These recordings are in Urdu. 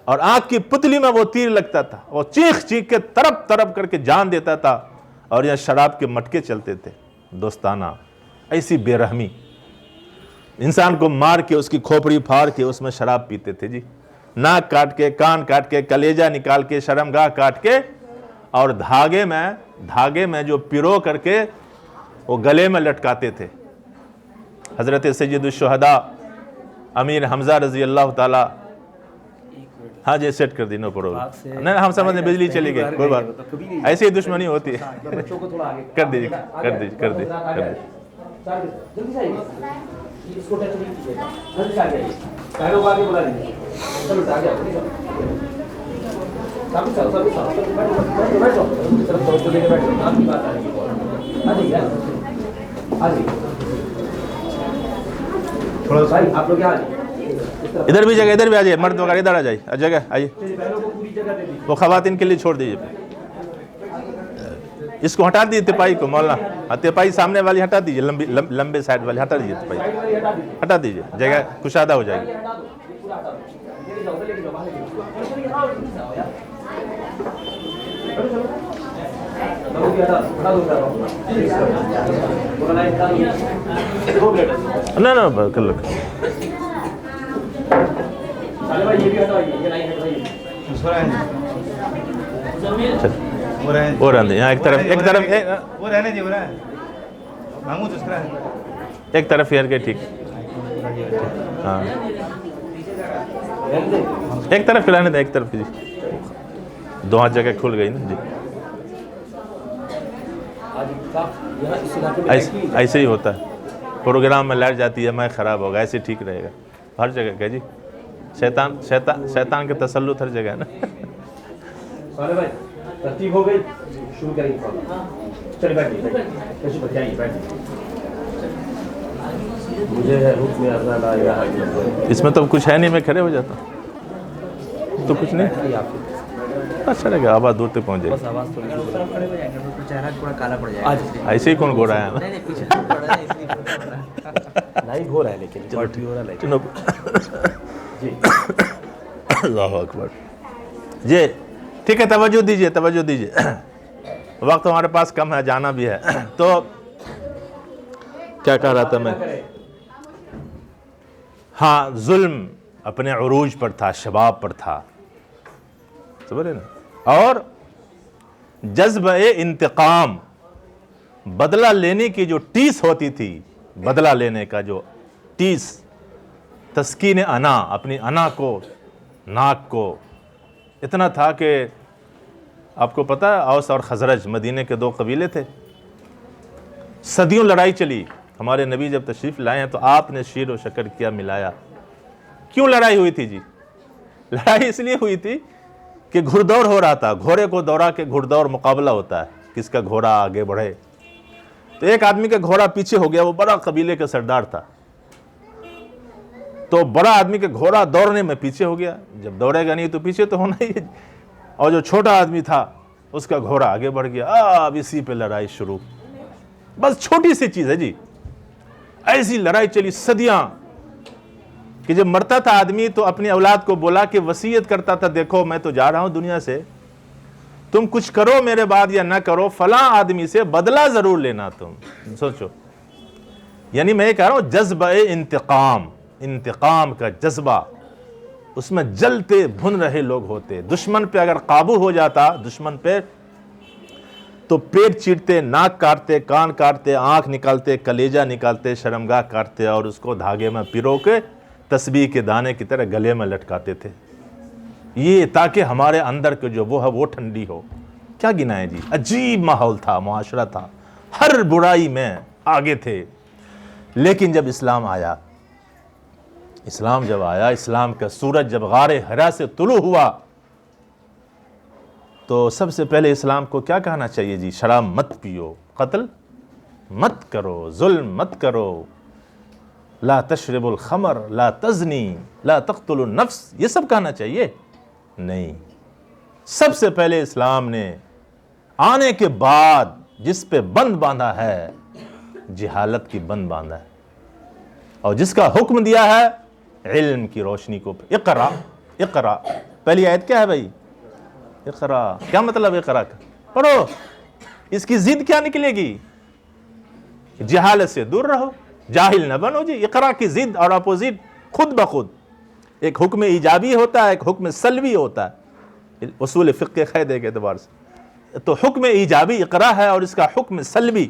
اور آنکھ کی پتلی میں وہ تیر لگتا تھا، وہ چیخ چیخ کے تڑپ تڑپ کر کے جان دیتا تھا، اور یہاں شراب کے مٹکے چلتے تھے دوستانہ، ایسی بے رحمی، انسان کو مار کے اس کی کھوپڑی پھاڑ کے اس میں شراب پیتے تھے جی، ناک کاٹ کے، کان کاٹ کے، کلیجہ نکال کے، شرمگاہ کاٹ کے، اور دھاگے میں جو پیرو کر کے وہ گلے میں لٹکاتے تھے۔ حضرت سید الشہداء امیر حمزہ رضی اللہ تعالیٰ، ہاں جی سیٹ کر دی، نو پروبلم، نہیں ہم سمجھنے بجلی چلی گئی، کوئی بات، ایسی ہی دشمنی ہوتی ہے، کر دیجیے کر دیجیے کر دیجیے کر دیجیے۔ ادھر بھی جگہ، ادھر بھی آ جائیے، مرد وغیرہ ادھر آ جائیے، جگہ آئیے، وہ خواتین کے لیے چھوڑ دیجیے، اس کو ہٹا دیجیے تپائی کو، مولانا تپائی سامنے والی ہٹا دیجیے، لمبے سائڈ والی ہٹا دیجیے، تپائی ہٹا دیجیے، جگہ کشادہ ہو جائے گی۔ نہ کر لو، وہ رہنے یہاں ایک طرف ایک طرف پھیر کے، ٹھیک، ہاں ایک طرف کھلانے دیں، ایک طرف جی، دو ہاتھ جگہ کھل گئی نا جی، ایسے ہی ہوتا ہے، پروگرام میں لائٹ جاتی ہے، میں خراب ہوگا، ایسے ٹھیک رہے گا ہر جگہ کیا جی، شیطان کے تسلط ہر جگہ ہے نا۔ سارے بھائی ترتیب ہو گئی، شروع کریں گے، چلے بیٹھیے، کیسے بتائیے، بیٹھیے۔ مجھے ہے حکم ازا لا الہ الا اللہ، اس میں تو کچھ ہے نہیں، میں کھڑے ہو جاتا ہوں تو کچھ نہیں، اچھا لگا، آواز دور تک پہنچ جائے، چہرہ تھوڑا کالا پڑ جائے گا، ایسے ہی کون گو رہا ہے، لائیو ہو رہا ہے لیکن ریکارڈ ہو رہا ہے جی۔ اللہ اکبر جی، ٹھیک ہے، توجہ دیجیے توجہ دیجیے، وقت ہمارے پاس کم ہے، جانا بھی ہے، تو کیا کہہ رہا تھا میں، ہاں ظلم اپنے عروج پر تھا، شباب پر تھا، سمجھ رہے نا، اور جذبہ انتقام، بدلہ لینے کی جو ٹیس ہوتی تھی، بدلہ لینے کا جو ٹیس، تسکین انا، اپنی انا کو، ناک کو، اتنا تھا کہ آپ کو پتہ ہے اوس اور خزرج مدینے کے دو قبیلے تھے، صدیوں لڑائی چلی، ہمارے نبی جب تشریف لائے ہیں تو آپ نے شیر و شکر کیا، ملایا۔ کیوں لڑائی ہوئی تھی جی؟ لڑائی اس لیے ہوئی تھی کہ گھڑدوڑ ہو رہا تھا، گھوڑے کو دوڑا کے گھڑدوڑ مقابلہ ہوتا ہے، کس کا گھوڑا آگے بڑھے، تو ایک آدمی کا گھوڑا پیچھے ہو گیا، وہ بڑا قبیلے کا سردار تھا، تو بڑا آدمی کا گھوڑا دوڑنے میں پیچھے ہو گیا، جب دوڑے گا نہیں تو پیچھے تو ہونا ہی، اور جو چھوٹا آدمی تھا اس کا گھوڑا آگے بڑھ گیا، اب اسی پہ لڑائی شروع، بس چھوٹی سی چیز ہے جی، ایسی لڑائی چلی صدیاں، کہ جب مرتا تھا آدمی تو اپنی اولاد کو بولا کہ وصیت کرتا تھا، دیکھو میں تو جا رہا ہوں دنیا سے، تم کچھ کرو میرے بعد یا نہ کرو، فلاں آدمی سے بدلہ ضرور لینا، تم سوچو، یعنی میں یہ کہہ رہا ہوں جذبہ انتقام کا جذبہ، اس میں جلتے بھن رہے لوگ ہوتے، دشمن پہ اگر قابو ہو جاتا، دشمن پہ، تو پیٹ چیرتے، ناک کاٹتے، کان کاٹتے، آنکھ نکالتے، کلیجہ نکالتے، شرمگاہ کاٹتے، اور اس کو دھاگے میں پیرو کے تسبیح کے دانے کی طرح گلے میں لٹکاتے تھے، یہ تاکہ ہمارے اندر کے جو وہ ہے وہ ٹھنڈی ہو۔ کیا گنائے جی، عجیب ماحول تھا، معاشرہ تھا، ہر برائی میں آگے تھے، لیکن جب اسلام آیا، اسلام کا سورج جب غار حرا سے طلوع ہوا، تو سب سے پہلے اسلام کو کیا کہنا چاہیے جی؟ شراب مت پیو، قتل مت کرو، ظلم مت کرو، لا تشرب الخمر، لا تزنی، لا تقتل النفس، یہ سب کہنا چاہیے؟ نہیں، سب سے پہلے اسلام نے آنے کے بعد جس پہ بند باندھا ہے، جہالت کی بند باندھا ہے، اور جس کا حکم دیا ہے علم کی روشنی کو، اقرا، پہلی آیت کیا ہے بھائی؟ اقرا. کیا مطلب اقرا کا؟ پڑھو. اس کی ضد کیا نکلے گی؟ جہالت سے دور رہو، جاہل نہ بنو جی. اقرا کی ضد اور اپوزٹ خود بخود ایک حکم ایجابی ہوتا ہے، ایک حکم سلبی ہوتا ہے اصول فقہ کے قاعدے کے اعتبار سے. تو حکم ایجابی اقرا ہے اور اس کا حکم سلبی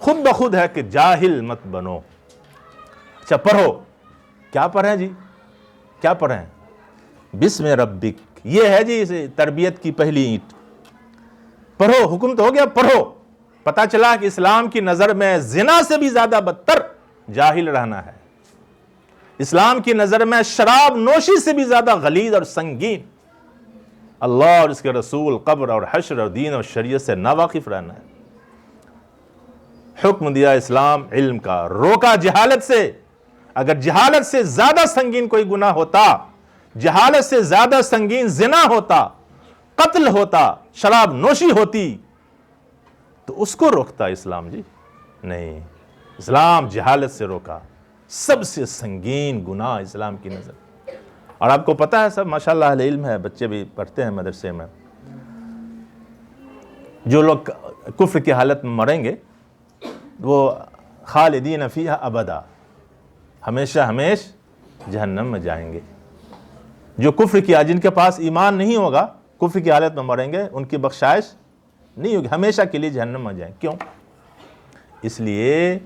خود بخود ہے کہ جاہل مت بنو. اچھا پڑھو. کیا پڑھیں جی؟ کیا پڑھیں؟ بسم ربک. یہ ہے جی اسے تربیت کی پہلی اینٹ. پڑھو. حکم تو ہو گیا پڑھو. پتا چلا کہ اسلام کی نظر میں زنا سے بھی زیادہ بدتر جاہل رہنا ہے. اسلام کی نظر میں شراب نوشی سے بھی زیادہ غلیظ اور سنگین اللہ اور اس کے رسول، قبر اور حشر اور دین اور شریعت سے ناواقف رہنا ہے. حکم دیا اسلام علم کا، روکا جہالت سے. اگر جہالت سے زیادہ سنگین کوئی گناہ ہوتا، جہالت سے زیادہ سنگین زنا ہوتا، قتل ہوتا، شراب نوشی ہوتی، تو اس کو روکتا اسلام جی؟ نہیں. اسلام جہالت سے روکا. سب سے سنگین گناہ اسلام کی نظر. اور آپ کو پتہ ہے سب ماشاءاللہ اہل علم ہے، بچے بھی پڑھتے ہیں مدرسے میں، جو لوگ کفر کی حالت میں مریں گے وہ خالدین فیہا ابدا، ہمیشہ ہمیش جہنم میں جائیں گے. جو کفر کیا، جن کے پاس ایمان نہیں ہوگا، کفر کی حالت میں مریں گے، ان کی بخشائش نہیں ہوگی، ہمیشہ کے لیے جہنم میں جائیں. کیوں؟ اس لیے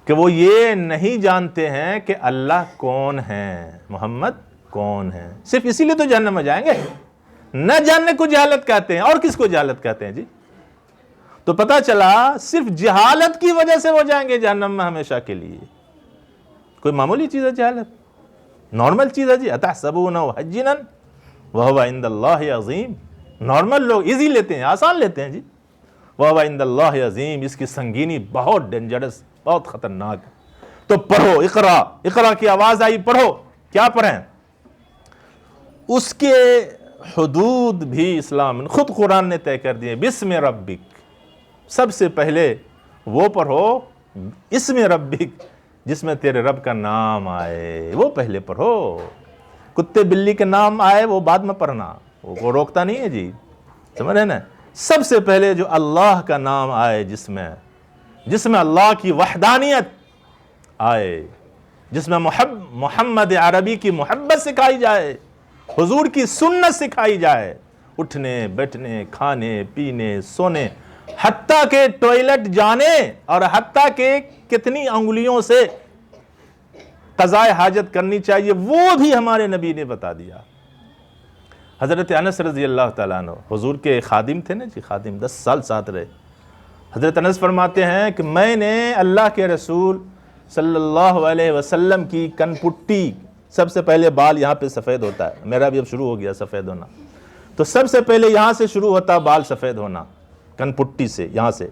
کہ وہ یہ نہیں جانتے ہیں کہ اللہ کون ہے، محمد کون ہے. صرف اسی لیے تو جہنم میں جائیں گے. نہ جاننے کو جہالت کہتے ہیں. اور کس کو جہالت کہتے ہیں جی؟ تو پتا چلا صرف جہالت کی وجہ سے وہ جائیں گے جہنم میں ہمیشہ کے لیے. کوئی معمولی چیز ہے جہالت؟ نارمل چیز ہے جی. اتحسبونہ حجنا وہو عند اللہ عظیم. نارمل لوگ ایزی لیتے ہیں، آسان لیتے ہیں جی. وہو عند اللہ عظیم. اس کی سنگینی بہت ڈینجرس، بہت خطرناک. تو پڑھو. اقرا. اقرا کی آواز آئی، پڑھو. کیا پڑھیں؟ اس کے حدود بھی اسلام خود قرآن نے طے کر دیے. بسم ربک. سب سے پہلے وہ پڑھو اسم ربک، جس میں تیرے رب کا نام آئے، وہ پہلے پڑھو. کتے بلی کے نام آئے وہ بعد میں پڑھنا، وہ روکتا نہیں ہے جی. سمجھ رہے نا؟ سب سے پہلے جو اللہ کا نام آئے، جس میں اللہ کی وحدانیت آئے، جس میں محمد عربی کی محبت سکھائی جائے، حضور کی سنت سکھائی جائے، اٹھنے بیٹھنے کھانے پینے سونے، حتیٰ کہ ٹوائلٹ جانے، اور حتیٰ کہ کتنی انگلیوں سے قضاء حاجت کرنی چاہیے، وہ بھی ہمارے نبی نے بتا دیا. حضرت انس رضی اللہ تعالیٰ عنہ حضور کے خادم تھے نا جی، خادم 10 سال ساتھ رہے. حضرت انس فرماتے ہیں کہ میں نے اللہ کے رسول صلی اللہ علیہ وسلم کی کن پٹی، سب سے پہلے بال یہاں پہ سفید ہوتا ہے، میرا بھی اب شروع ہو گیا سفید ہونا، تو سب سے پہلے یہاں سے شروع ہوتا بال سفید ہونا، کن پٹی سے، یہاں سے.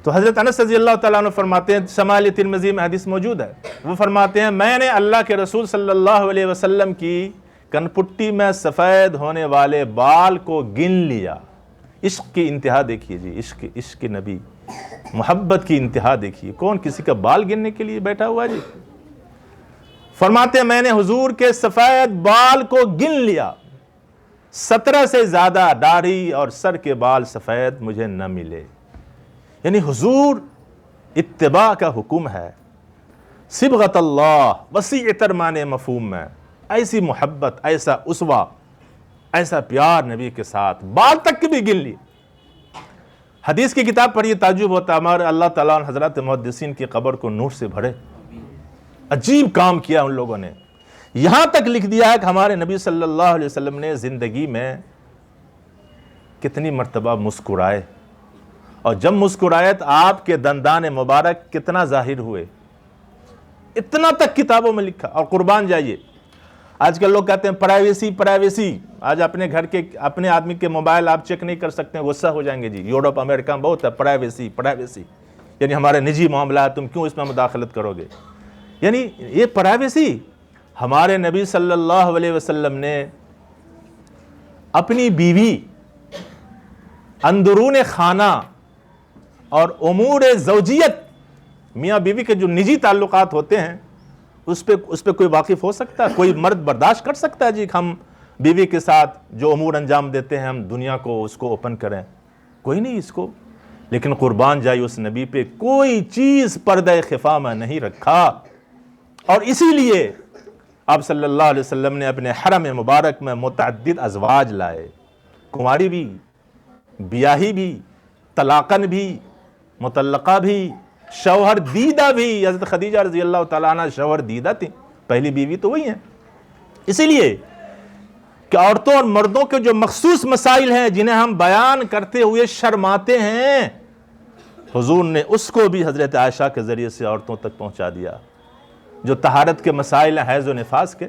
تو حضرت انس رضی اللہ تعالیٰ عنہ فرماتے ہیں، شمال ترمذی میں حدیث موجود ہے، وہ فرماتے ہیں میں نے اللہ کے رسول صلی اللہ علیہ وسلم کی کن پٹی میں سفید ہونے والے بال کو گن لیا. عشق کی انتہا دیکھیے جی، عشق نبی، محبت کی انتہا دیکھیے. کون کسی کا بال گننے کے لیے بیٹھا ہوا جی؟ فرماتے ہیں میں نے حضور کے سفید بال کو گن لیا، 17 سے زیادہ داڑھی اور سر کے بال سفید مجھے نہ ملے. یعنی حضور اتباع کا حکم ہے. صبغت اللہ وسیع تر معنی مفہوم میں، ایسی محبت، ایسا اسوہ، ایسا پیار نبی کے ساتھ، بال تک کے بھی گن لی. حدیث کی کتاب پڑھیے تعجب ہوتا ہے. ہمارے اللہ تعالیٰ نے حضرات محدثین کی قبر کو نور سے بھرے. عجیب کام کیا ان لوگوں نے. یہاں تک لکھ دیا ہے کہ ہمارے نبی صلی اللہ علیہ وسلم نے زندگی میں کتنی مرتبہ مسکرائے، اور جب مسکرائے تو آپ کے دندان مبارک کتنا ظاہر ہوئے، اتنا تک کتابوں میں لکھا. اور قربان جائیے، آج کل لوگ کہتے ہیں پرائیویسی پرائیویسی. آج اپنے گھر کے اپنے آدمی کے موبائل آپ چیک نہیں کر سکتے ہیں، غصہ ہو جائیں گے جی. یورپ امریکہ میں بہت ہے پرائیویسی پرائیویسی، یعنی ہمارے نجی معاملات تم کیوں اس میں مداخلت کرو گے. یعنی یہ پرائیویسی. ہمارے نبی صلی اللہ علیہ وسلم نے اپنی بیوی، اندرون خانہ اور امور زوجیت، میاں بیوی کے جو نجی تعلقات ہوتے ہیں، اس پہ کوئی واقف ہو سکتا ہے؟ کوئی مرد برداشت کر سکتا ہے جی ہم بیوی کے ساتھ جو امور انجام دیتے ہیں ہم دنیا کو اس کو اوپن کریں؟ کوئی نہیں اس کو. لیکن قربان جائی اس نبی پہ کوئی چیز پردہ خفا میں نہیں رکھا. اور اسی لیے آپ صلی اللہ علیہ وسلم نے اپنے حرم مبارک میں متعدد ازواج لائے، کنواری بھی، بیاہی بھی، طلاقن بھی، مطلقہ بھی، شوہر دیدہ بھی. حضرت خدیجہ رضی اللہ تعالیٰ عنہ شوہر دیدہ تھیں، پہلی بیوی تو وہی ہیں. اسی لیے کہ عورتوں اور مردوں کے جو مخصوص مسائل ہیں جنہیں ہم بیان کرتے ہوئے شرماتے ہیں، حضور نے اس کو بھی حضرت عائشہ کے ذریعے سے عورتوں تک پہنچا دیا. جو طہارت کے مسائل ہیں حیض و نفاس کے،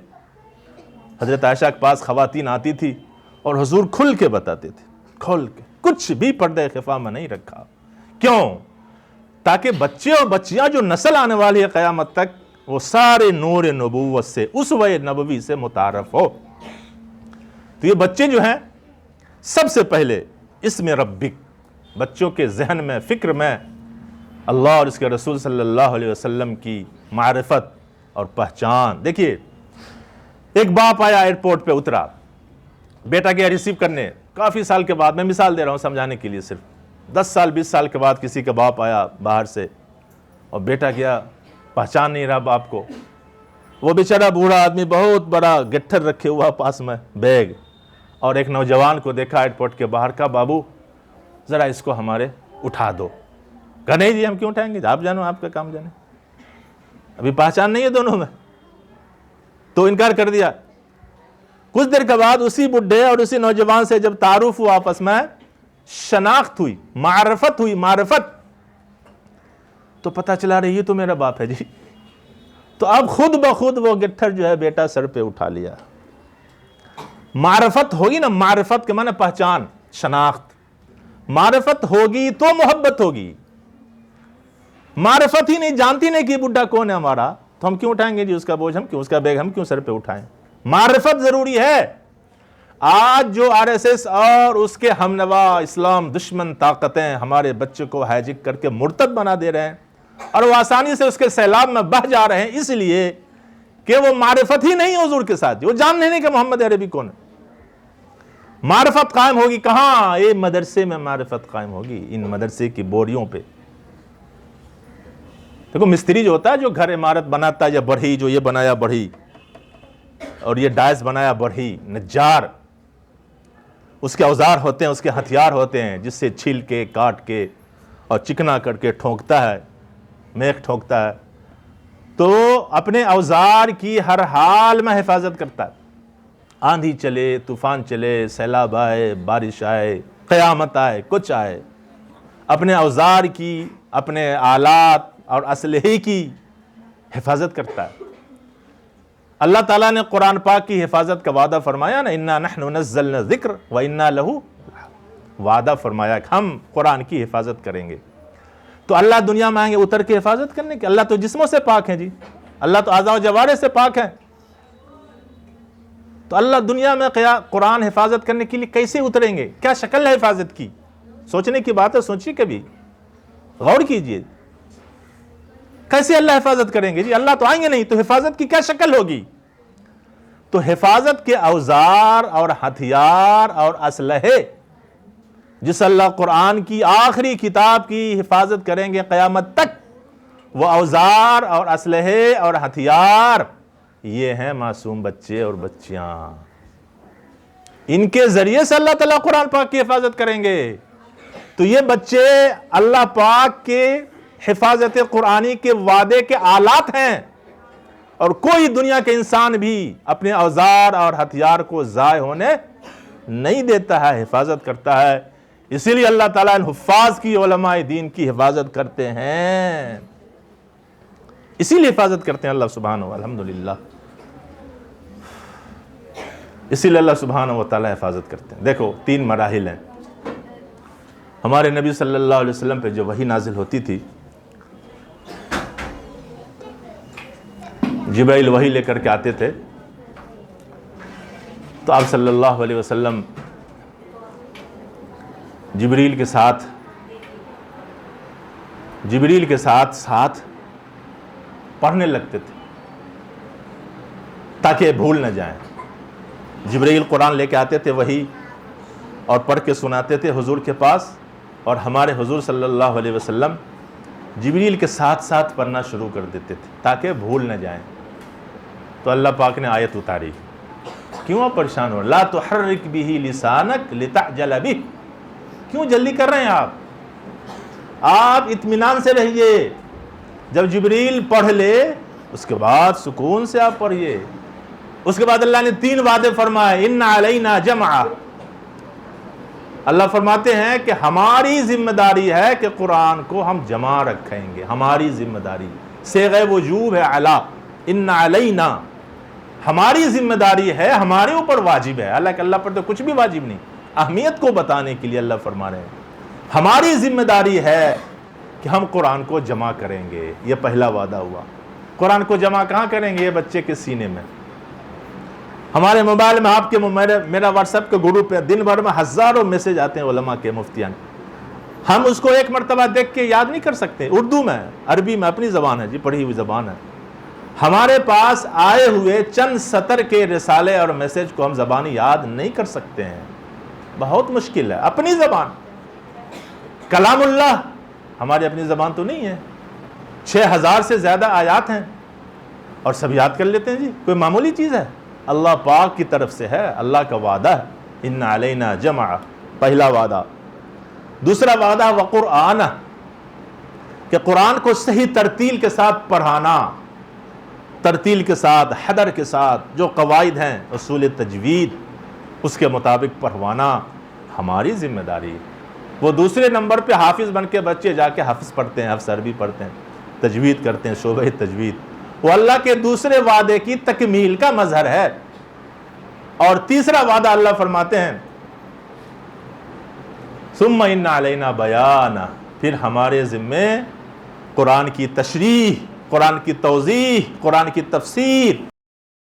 حضرت عائشہ کے پاس خواتین آتی تھی اور حضور کھل کے بتاتے تھے، کھل کے، کچھ بھی پردہ خفا میں نہیں رکھا. کیوں؟ تاکہ بچے اور بچیاں جو نسل آنے والی ہے قیامت تک وہ سارے نور نبوت سے، اسوہ نبوی سے متعارف ہو. تو یہ بچے جو ہیں سب سے پہلے اسم ربک، بچوں کے ذہن میں، فکر میں اللہ اور اس کے رسول صلی اللہ علیہ وسلم کی معرفت اور پہچان. دیکھیے ایک باپ آیا ایئرپورٹ پہ اترا، بیٹا گیا ریسیو کرنے، کافی سال کے بعد، میں مثال دے رہا ہوں سمجھانے کے لیے، صرف 10 سال 20 سال کے بعد کسی کا باپ آیا باہر سے اور بیٹا گیا، پہچان نہیں رہا باپ کو. وہ بیچارہ بوڑھا آدمی بہت بڑا گٹھر رکھے ہوا پاس میں بیگ، اور ایک نوجوان کو دیکھا ایئرپورٹ کے باہر، کا بابو ذرا اس کو ہمارے اٹھا دو. کہا نہیں جی ہم کیوں اٹھائیں گے، آپ جانو، آپ کا کام جانے، ابھی پہچان نہیں ہے دونوں میں. تو انکار کر دیا. کچھ دیر کے بعد اسی بڈھے اور اسی نوجوان سے جب تعارف ہوا، آپس میں شناخت ہوئی، معرفت، تو پتہ چلا رہی یہ تو میرا باپ ہے جی. تو اب خود بخود وہ گٹھر جو ہے بیٹا سر پہ اٹھا لیا. معرفت ہوگی نا، معرفت کے معنی پہچان، شناخت. معرفت ہوگی تو محبت ہوگی. معرفت ہی نہیں، جانتی نہیں کہ بڈھا کون ہے ہمارا، تو ہم کیوں اٹھائیں گے جی اس کا بوجھ، ہم کیوں، اس کا بیگ ہم کیوں سر پہ اٹھائیں. معرفت ضروری ہے. آج جو RSS اور اس کے ہمنوا اسلام دشمن طاقتیں ہمارے بچے کو ہائجک کر کے مرتد بنا دے رہے ہیں اور وہ آسانی سے اس کے سیلاب میں بہہ جا رہے ہیں، اس لیے کہ وہ معرفت ہی نہیں حضور کے ساتھ، وہ جان نہیں کہ محمد عربی کون ہے. معرفت قائم ہوگی کہاں؟ یہ مدرسے میں معرفت قائم ہوگی، ان مدرسے کی بوریوں پہ. دیکھو مستری جو ہوتا ہے، جو گھر عمارت بناتا ہے، یا بڑھئی جو یہ بنایا بڑھئی اور یہ ڈائس بنایا بڑھئی، نجار، اس کے اوزار ہوتے ہیں، اس کے ہتھیار ہوتے ہیں جس سے چھیل کے، کاٹ کے اور چکنا کر کے ٹھونکتا ہے، میخ ٹھونکتا ہے. تو اپنے اوزار کی ہر حال میں حفاظت کرتا ہے. آندھی چلے، طوفان چلے، سیلاب آئے، بارش آئے، قیامت آئے، کچھ آئے، اپنے اوزار کی، اپنے آلات اور اسلحے کی حفاظت کرتا ہے. اللہ تعالیٰ نے قرآن پاک کی حفاظت کا وعدہ فرمایا نا، اِنَّا نَحْنُ نَزَّلْنَا الذِّكْرَ وَإِنَّا لَهُ، وعدہ فرمایا کہ ہم قرآن کی حفاظت کریں گے. تو اللہ دنیا میں آئیں گے اتر کے حفاظت کرنے کے؟ اللہ تو جسموں سے پاک ہیں جی، اللہ تو اعضاء و جوارح سے پاک ہیں. تو اللہ دنیا میں قرآن حفاظت کرنے کے لیے کیسے اتریں گے؟ کیا شکل ہے حفاظت کی؟ سوچنے کی بات ہے، سوچیے، کبھی غور کیجئے. کیسے اللہ حفاظت کریں گے جی؟ اللہ تو آئیں گے نہیں، تو حفاظت کی کیا شکل ہوگی؟ تو حفاظت کے اوزار اور ہتھیار اور اسلحے جس اللہ قرآن کی آخری کتاب کی حفاظت کریں گے قیامت تک، وہ اوزار اور اسلحے اور ہتھیار یہ ہیں معصوم بچے اور بچیاں. ان کے ذریعے سے اللہ تعالیٰ قرآن پاک کی حفاظت کریں گے. تو یہ بچے اللہ پاک کے حفاظت قرآنی کے وعدے کے آلات ہیں، اور کوئی دنیا کے انسان بھی اپنے اوزار اور ہتھیار کو ضائع ہونے نہیں دیتا ہے، حفاظت کرتا ہے. اسی لیے اللہ تعالیٰ ان حفاظ کی، علماء دین کی حفاظت کرتے ہیں، اسی لیے حفاظت کرتے ہیں اللہ سبحانہ الحمدللہ، اسی لیے اللہ سبحانہ وتعالی حفاظت کرتے ہیں. دیکھو 3 مراحل ہیں. ہمارے نبی صلی اللہ علیہ وسلم پہ جو وحی نازل ہوتی تھی، جبرائیل وحی لے کر کے آتے تھے، تو آپ صلی اللہ علیہ وسلم جبریل کے ساتھ پڑھنے لگتے تھے. تاکہ بھول نہ جائیں. جبرائیل قرآن لے کے آتے تھے وہی اور پڑھ کے سناتے تھے حضور کے پاس, اور ہمارے حضور صلی اللہ علیہ وسلم جبریل کے ساتھ ساتھ پڑھنا شروع کر دیتے تھے تاکہ بھول نہ جائیں. تو اللہ پاک نے آیت اتاری, کیوں آپ پریشان ہو, لا تحرک به لسانک لتعجل به, کیوں جلدی کر رہے ہیں آپ اطمینان سے رہیے, جب جبریل پڑھ لے اس کے بعد سکون سے آپ پڑھیے. اس کے بعد اللہ نے 3 وعدے فرمائے, ان علینا جمعہ, اللہ فرماتے ہیں کہ ہماری ذمہ داری ہے کہ قرآن کو ہم جمع رکھیں گے, ہماری ذمہ داری, صیغہ وجوب ہے علا, ان علینا, ہماری ذمہ داری ہے, ہمارے اوپر واجب ہے. اللہ کہ اللہ پر تو کچھ بھی واجب نہیں, اہمیت کو بتانے کے لیے اللہ فرما رہے ہیں ہماری ذمہ داری ہے کہ ہم قرآن کو جمع کریں گے. یہ پہلا وعدہ ہوا. قرآن کو جمع کہاں کریں گے؟ یہ بچے کے سینے میں. ہمارے موبائل میں, آپ کے میرا واٹس ایپ کا گروپ ہے, دن بھر میں ہزاروں میسج آتے ہیں علماء کے, مفتیان, ہم اس کو ایک مرتبہ دیکھ کے یاد نہیں کر سکتے. اردو میں, عربی میں, اپنی زبان ہے جی, پڑھی ہوئی زبان ہے. ہمارے پاس آئے ہوئے چند سطر کے رسالے اور میسج کو ہم زبانی یاد نہیں کر سکتے ہیں, بہت مشکل ہے. اپنی زبان, کلام اللہ ہماری اپنی زبان تو نہیں ہے, 6000 سے زیادہ آیات ہیں اور سب یاد کر لیتے ہیں جی, کوئی معمولی چیز ہے؟ اللہ پاک کی طرف سے ہے, اللہ کا وعدہ ہے, ان علینا جمع, پہلا وعدہ. دوسرا وعدہ وقرآن, کہ قرآن کو صحیح ترتیل کے ساتھ پڑھانا, ترتیل کے ساتھ, حدر کے ساتھ, جو قواعد ہیں اصول تجوید اس کے مطابق پڑھوانا ہماری ذمہ داری. وہ دوسرے نمبر پہ حافظ بن کے بچے جا کے حفظ پڑھتے ہیں, حفظ عربی پڑھتے ہیں, تجوید کرتے ہیں, شعبہ تجوید, وہ اللہ کے دوسرے وعدے کی تکمیل کا مظہر ہے. اور تیسرا وعدہ اللہ فرماتے ہیں ثم ان علینا بیانہ, پھر ہمارے ذمے قرآن کی تشریح, قرآن کی توضیح, قرآن کی تفسیر,